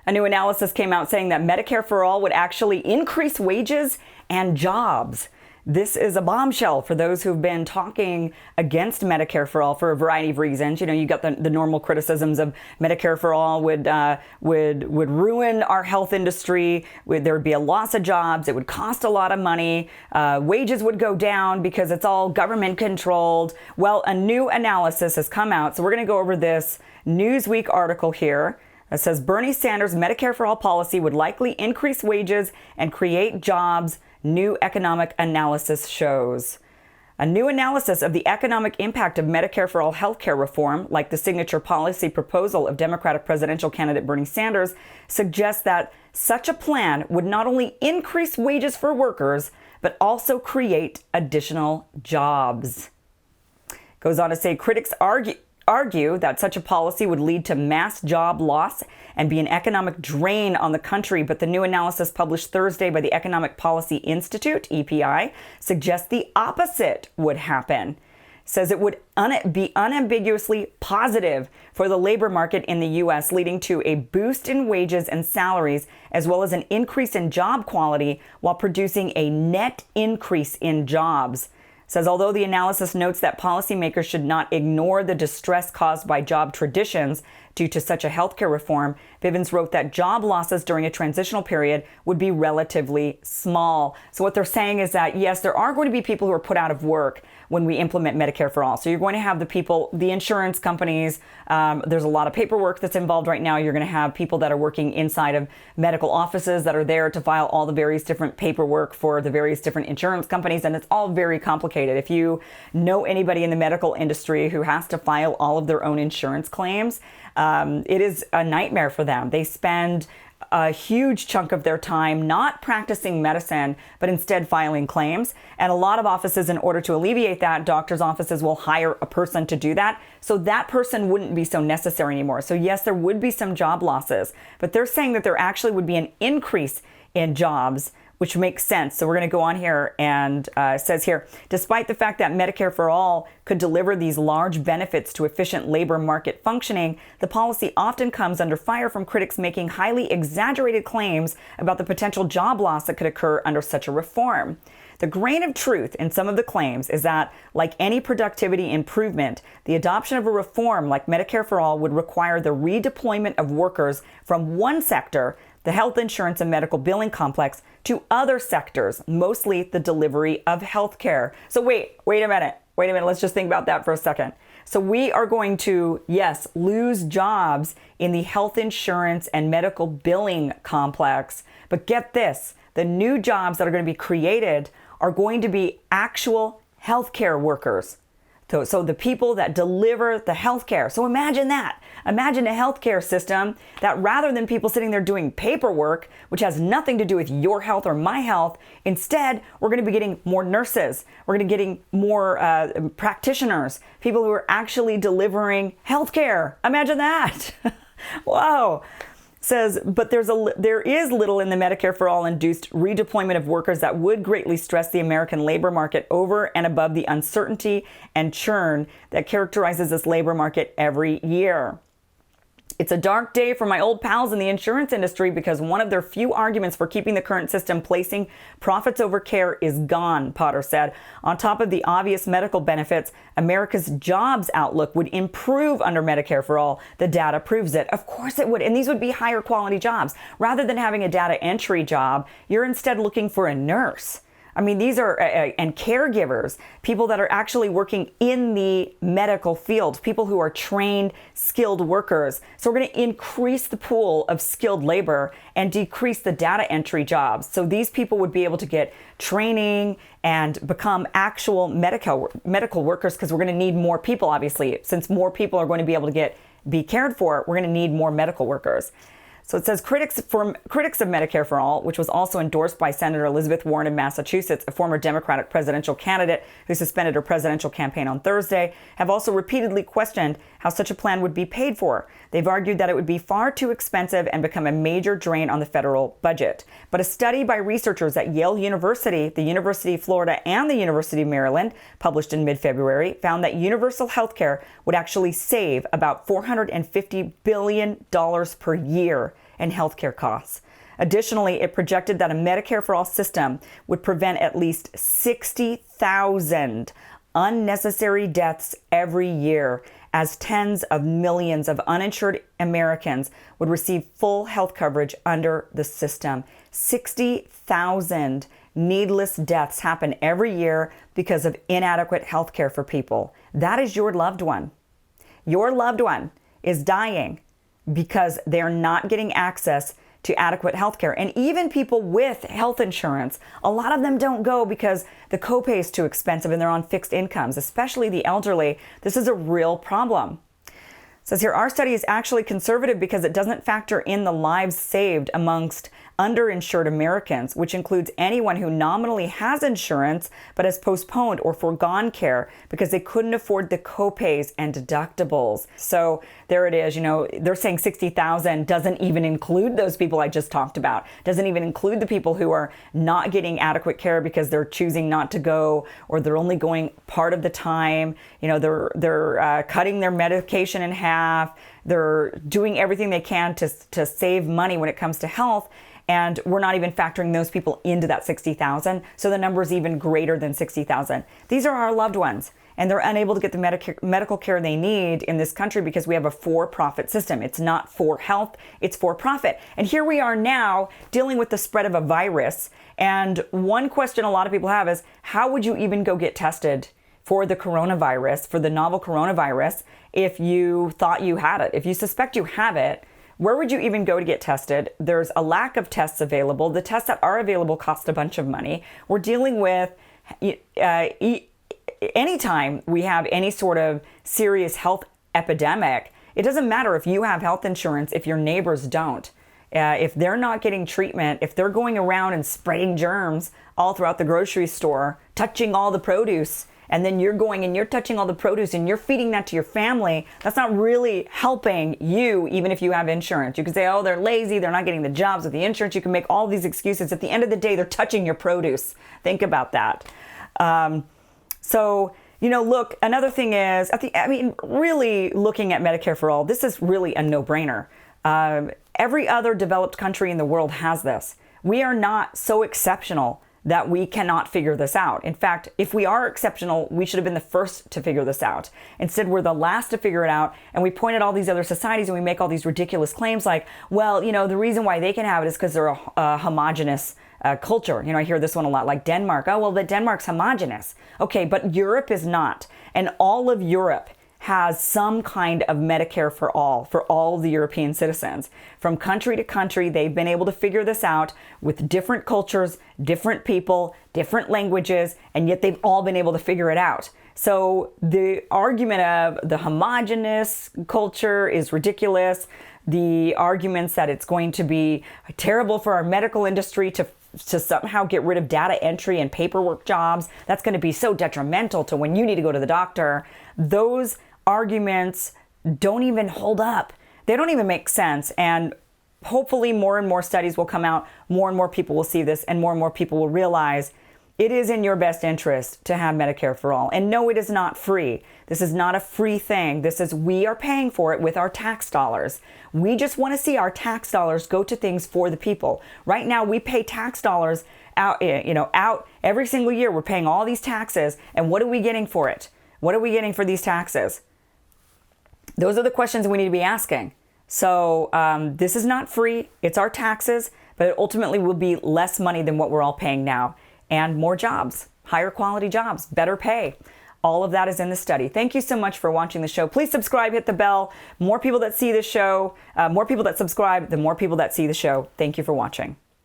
A new analysis came out saying that Medicare for All would actually increase wages and jobs. This is a bombshell for those who've been talking against Medicare for All for a variety of reasons. You got the normal criticisms of Medicare for All would ruin our health industry. There would be a loss of jobs. It would cost a lot of money. Wages would go down because it's all government controlled. Well, a new analysis has come out. So we're going to go over this Newsweek article here. It says Bernie Sanders' Medicare for All policy would likely increase wages and create jobs, new economic analysis shows. A new analysis of the economic impact of Medicare for All healthcare reform, like the signature policy proposal of Democratic presidential candidate Bernie Sanders, suggests that such a plan would not only increase wages for workers, but also create additional jobs. Goes on to say critics argue that such a policy would lead to mass job loss and be an economic drain on the country. But the new analysis published Thursday by the Economic Policy Institute, EPI, suggests the opposite would happen. It says it would be unambiguously positive for the labor market in the U.S., leading to a boost in wages and salaries, as well as an increase in job quality, while producing a net increase in jobs. Says although the analysis notes that policymakers should not ignore the distress caused by job traditions due to such a healthcare reform, Bivens wrote that job losses during a transitional period would be relatively small. So what they're saying is that, yes, there are going to be people who are put out of work when we implement Medicare for All. So you're going to have the people, the insurance companies, there's a lot of paperwork that's involved right now. You're going to have people that are working inside of medical offices that are there to file all the various different paperwork for the various different insurance companies, and it's all very complicated. If you know anybody in the medical industry who has to file all of their own insurance claims, it is a nightmare for them. They spend a huge chunk of their time not practicing medicine, but instead filing claims. And a lot of offices, in order to alleviate that, doctors' offices will hire a person to do that. So that person wouldn't be so necessary anymore. So yes, there would be some job losses, but they're saying that there actually would be an increase in jobs, which makes sense. So we're going to go on here, and it says here, despite the fact that Medicare for All could deliver these large benefits to efficient labor market functioning, the policy often comes under fire from critics making highly exaggerated claims about the potential job loss that could occur under such a reform. The grain of truth in some of the claims is that, like any productivity improvement, the adoption of a reform like Medicare for All would require the redeployment of workers from one sector, the health insurance and medical billing complex, to other sectors, mostly the delivery of health care. So wait a minute. Let's just think about that for a second. So we are going to, yes, lose jobs in the health insurance and medical billing complex. But get this, the new jobs that are going to be created are going to be actual healthcare workers. So the people that deliver the healthcare. So imagine that. Imagine a healthcare system that, rather than people sitting there doing paperwork, which has nothing to do with your health or my health, instead, we're going to be getting more nurses. We're going to be getting more practitioners, people who are actually delivering healthcare. Imagine that. Wow. Says, but there is little in the Medicare for All induced redeployment of workers that would greatly stress the American labor market over and above the uncertainty and churn that characterizes this labor market every year. It's a dark day for my old pals in the insurance industry because one of their few arguments for keeping the current system placing profits over care is gone, Potter said. On top of the obvious medical benefits, America's jobs outlook would improve under Medicare for All. The data proves it. Of course it would. And these would be higher quality jobs. Rather than having a data entry job, you're instead looking for a nurse. I mean, these are, and caregivers, people that are actually working in the medical field, people who are trained, skilled workers. So we're going to increase the pool of skilled labor and decrease the data entry jobs. So these people would be able to get training and become actual medical workers, because we're going to need more people, obviously. Since more people are going to be able to be cared for, we're going to need more medical workers. So it says critics of Medicare for All, which was also endorsed by Senator Elizabeth Warren of Massachusetts, a former Democratic presidential candidate who suspended her presidential campaign on Thursday, have also repeatedly questioned how such a plan would be paid for. They've argued that it would be far too expensive and become a major drain on the federal budget. But a study by researchers at Yale University, the University of Florida, and the University of Maryland, published in mid-February, found that universal health care would actually save about $450 billion per year and healthcare costs. Additionally, it projected that a Medicare for All system would prevent at least 60,000 unnecessary deaths every year, as tens of millions of uninsured Americans would receive full health coverage under the system. 60,000 needless deaths happen every year because of inadequate health care for people. That is your loved one. Your loved one is dying because they're not getting access to adequate health care. And even people with health insurance, a lot of them don't go because the copay is too expensive and they're on fixed incomes, especially the elderly. This is a real problem. It says here, our study is actually conservative because it doesn't factor in the lives saved amongst underinsured Americans, which includes anyone who nominally has insurance but has postponed or foregone care because they couldn't afford the copays and deductibles. So there it is. They're saying 60,000 doesn't even include those people I just talked about. Doesn't even include the people who are not getting adequate care because they're choosing not to go, or they're only going part of the time. They're cutting their medication in half. They're doing everything they can to save money when it comes to health. And we're not even factoring those people into that 60,000. So the number is even greater than 60,000. These are our loved ones, and they're unable to get the medical care they need in this country because we have a for-profit system. It's not for health, it's for profit. And here we are now dealing with the spread of a virus. And one question a lot of people have is, how would you even go get tested for the coronavirus, for the novel coronavirus, if you thought you had it? If you suspect you have it, where would you even go to get tested? There's a lack of tests available. The tests that are available cost a bunch of money. We're dealing with, anytime we have any sort of serious health epidemic, it doesn't matter if you have health insurance, if your neighbors don't. If they're not getting treatment, if they're going around and spreading germs all throughout the grocery store, touching all the produce, and then you're going and you're touching all the produce and you're feeding that to your family, that's not really helping you, even if you have insurance. You can say, oh, they're lazy, they're not getting the jobs with the insurance. You can make all these excuses. At the end of the day, they're touching your produce. Think about that. Look, another thing is, really looking at Medicare for All, this is really a no-brainer. Every other developed country in the world has this. We are not so exceptional that we cannot figure this out. In fact, if we are exceptional, we should have been the first to figure this out. Instead, we're the last to figure it out, and we point at all these other societies and we make all these ridiculous claims like, well, the reason why they can have it is because they're a homogenous culture. I hear this one a lot, like Denmark. Oh, well, Denmark's homogenous. Okay, but Europe is not. And all of Europe has some kind of Medicare for all the European citizens. From country to country, they've been able to figure this out with different cultures, different people, different languages, and yet they've all been able to figure it out. So the argument of the homogenous culture is ridiculous. The arguments that it's going to be terrible for our medical industry to somehow get rid of data entry and paperwork jobs, that's going to be so detrimental to when you need to go to the doctor. Those arguments don't even hold up. They don't even make sense. And hopefully more and more studies will come out, more and more people will see this, and more people will realize it is in your best interest to have Medicare for All. And no, it is not free. This is not a free thing. We are paying for it with our tax dollars. We just want to see our tax dollars go to things for the people. Right now, we pay tax dollars out every single year. We're paying all these taxes. And what are we getting for it? What are we getting for these taxes? Those are the questions we need to be asking. So this is not free. It's our taxes, but it ultimately will be less money than what we're all paying now, and more jobs, higher quality jobs, better pay. All of that is in the study. Thank you so much for watching the show. Please subscribe, hit the bell. More people that see this show, more people that subscribe, the more people that see the show. Thank you for watching.